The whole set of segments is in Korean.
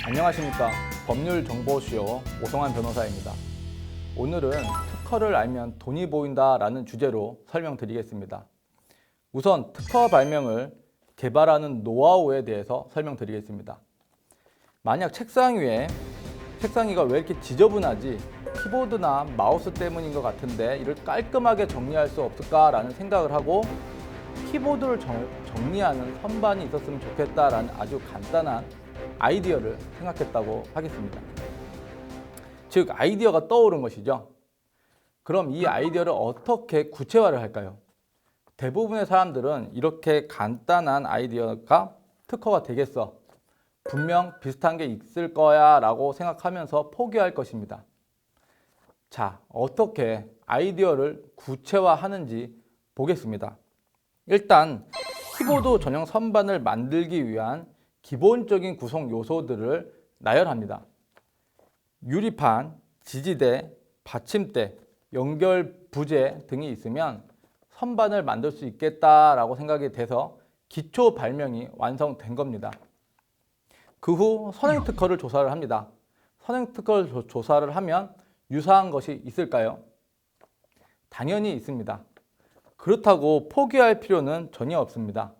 안녕하십니까. 법률정보쇼 오성환 변호사입니다. 오늘은 특허를 알면 돈이 보인다라는 주제로 설명드리겠습니다. 우선 특허 발명을 개발하는 노하우에 대해서 설명드리겠습니다. 만약 책상 위가 왜 이렇게 지저분하지? 키보드나 마우스 때문인 것 같은데 이를 깔끔하게 정리할 수 없을까라는 생각을 하고 키보드를 정리하는 선반이 있었으면 좋겠다라는 아주 간단한 아이디어를 생각했다고 하겠습니다. 즉 아이디어가 떠오른 것이죠. 그럼 이 아이디어를 어떻게 구체화를 할까요? 대부분의 사람들은 이렇게 간단한 아이디어가 특허가 되겠어, 분명 비슷한 게 있을 거야 라고 생각하면서 포기할 것입니다. 자, 어떻게 아이디어를 구체화하는지 보겠습니다. 일단 키보드 전용 선반을 만들기 위한 기본적인 구성 요소들을 나열합니다. 유리판, 지지대, 받침대, 연결 부재 등이 있으면 선반을 만들 수 있겠다라고 생각이 돼서 기초 발명이 완성된 겁니다. 그 후 선행특허를 조사를 합니다. 선행특허를 조사를 하면 유사한 것이 있을까요? 당연히 있습니다. 그렇다고 포기할 필요는 전혀 없습니다.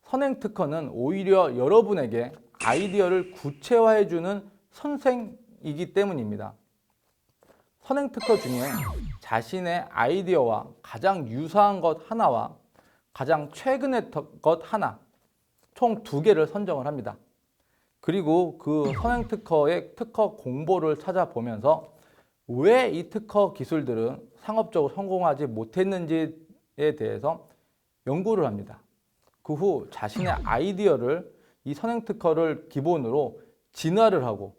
선행특허는 오히려 여러분에게 아이디어를 구체화해주는 선생이기 때문입니다. 선행특허 중에 자신의 아이디어와 가장 유사한 것 하나와 가장 최근의 것 하나, 총 2개를 선정을 합니다. 그리고 그 선행특허의 특허 공보를 찾아보면서 왜 이 특허 기술들은 상업적으로 성공하지 못했는지에 대해서 연구를 합니다. 그 후 자신의 아이디어를 이 선행특허를 기본으로 진화를 하고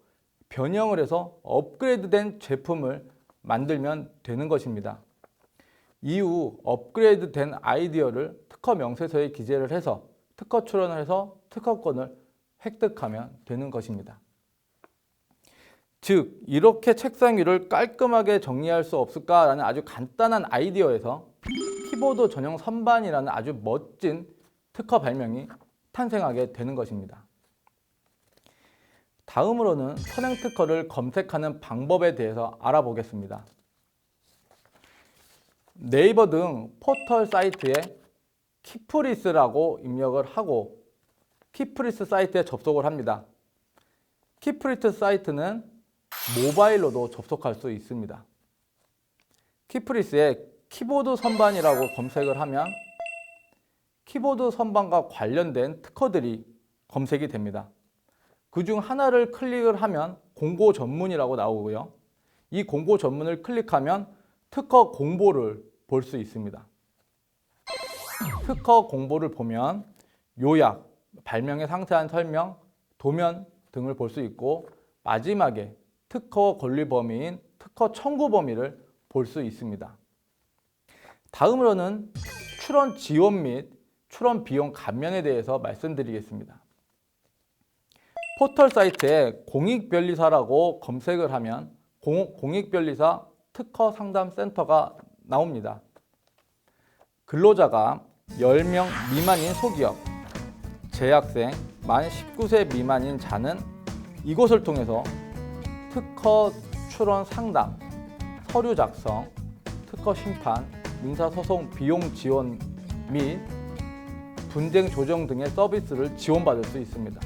변형을 해서 업그레이드된 제품을 만들면 되는 것입니다. 이후 업그레이드된 아이디어를 특허 명세서에 기재를 해서 특허 출원을 해서 특허권을 획득하면 되는 것입니다. 즉, 이렇게 책상 위를 깔끔하게 정리할 수 없을까라는 아주 간단한 아이디어에서 키보드 전용 선반이라는 아주 멋진 특허 발명이 탄생하게 되는 것입니다. 다음으로는 선행특허를 검색하는 방법에 대해서 알아보겠습니다. 네이버 등 포털 사이트에 키프리스라고 입력을 하고 키프리스 사이트에 접속을 합니다. 키프리스 사이트는 모바일로도 접속할 수 있습니다. 키프리스에 키보드 선반이라고 검색을 하면 키보드 선반과 관련된 특허들이 검색이 됩니다. 그중 하나를 클릭을 하면 공고 전문이라고 나오고요. 이 공고 전문을 클릭하면 특허 공보를 볼 수 있습니다. 특허 공보를 보면 요약, 발명의 상세한 설명, 도면 등을 볼 수 있고 마지막에 특허 권리 범위인 특허 청구 범위를 볼 수 있습니다. 다음으로는 출원 지원 및 출원 비용 감면에 대해서 말씀드리겠습니다. 포털 사이트에 공익변리사라고 검색을 하면 공익변리사 특허 상담 센터가 나옵니다. 근로자가 10명 미만인 소기업, 재학생, 만 19세 미만인 자는 이곳을 통해서 특허 출원 상담, 서류 작성, 특허 심판, 민사소송 비용 지원 및 분쟁 조정 등의 서비스를 지원받을 수 있습니다.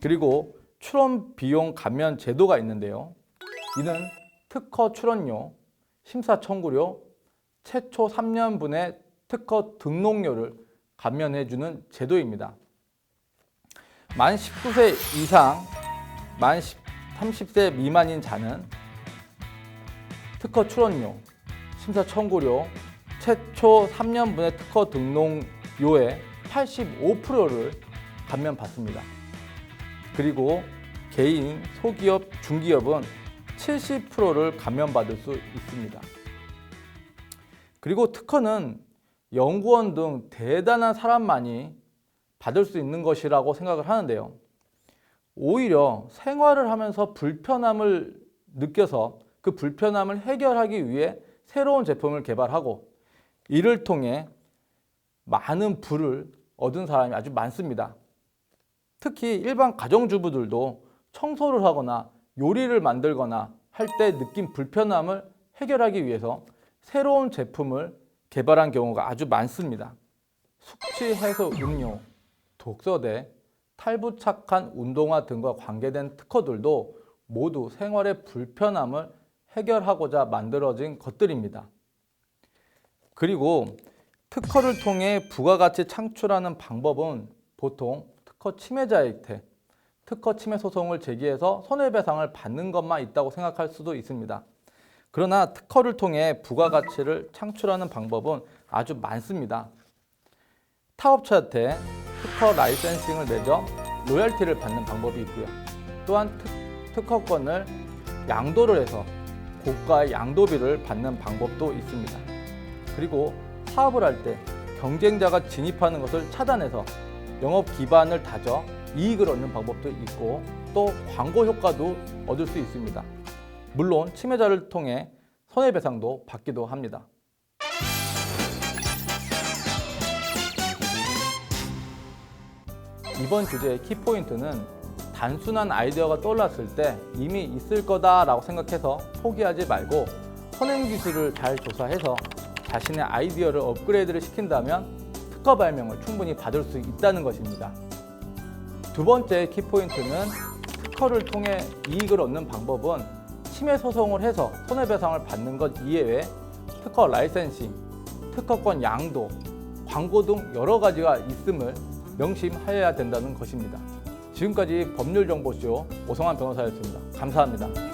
그리고 출원 비용 감면 제도가 있는데요. 이는 특허 출원료, 심사 청구료, 최초 3년분의 특허 등록료를 감면해주는 제도입니다. 만 19세 이상, 만 30세 미만인 자는 특허 출원료, 심사 청구료, 최초 3년분의 특허 등록료의 85%를 감면받습니다. 그리고 개인, 소기업, 중기업은 70%를 감면받을 수 있습니다. 그리고 특허는 연구원 등 대단한 사람만이 받을 수 있는 것이라고 생각을 하는데요. 오히려 생활을 하면서 불편함을 느껴서 그 불편함을 해결하기 위해 새로운 제품을 개발하고 이를 통해 많은 부를 얻은 사람이 아주 많습니다. 특히 일반 가정주부들도 청소를 하거나 요리를 만들거나 할 때 느낀 불편함을 해결하기 위해서 새로운 제품을 개발한 경우가 아주 많습니다. 숙취 해소 음료, 독서대, 탈부착한 운동화 등과 관계된 특허들도 모두 생활의 불편함을 해결하고자 만들어진 것들입니다. 그리고 특허를 통해 부가가치 창출하는 방법은 보통 특허 침해자에게 특허 침해 소송을 제기해서 손해배상을 받는 것만 있다고 생각할 수도 있습니다. 그러나 특허를 통해 부가가치를 창출하는 방법은 아주 많습니다. 타업체한테 특허 라이센싱을 내줘 로열티를 받는 방법이 있고요. 또한 특허권을 양도를 해서 고가의 양도비를 받는 방법도 있습니다. 그리고 사업을 할 때 경쟁자가 진입하는 것을 차단해서 영업 기반을 다져 이익을 얻는 방법도 있고 또 광고 효과도 얻을 수 있습니다. 물론 침해자를 통해 손해배상도 받기도 합니다. 이번 주제의 키포인트는 단순한 아이디어가 떠올랐을 때 이미 있을 거다라고 생각해서 포기하지 말고 선행기술을 잘 조사해서 자신의 아이디어를 업그레이드를 시킨다면 특허 발명을 충분히 받을 수 있다는 것입니다. 두 번째 키포인트는 특허를 통해 이익을 얻는 방법은 침해 소송을 해서 손해배상을 받는 것 이외에 특허 라이센싱, 특허권 양도, 광고 등 여러 가지가 있음을 명심하여야 된다는 것입니다. 지금까지 법률정보쇼 오성환 변호사였습니다. 감사합니다.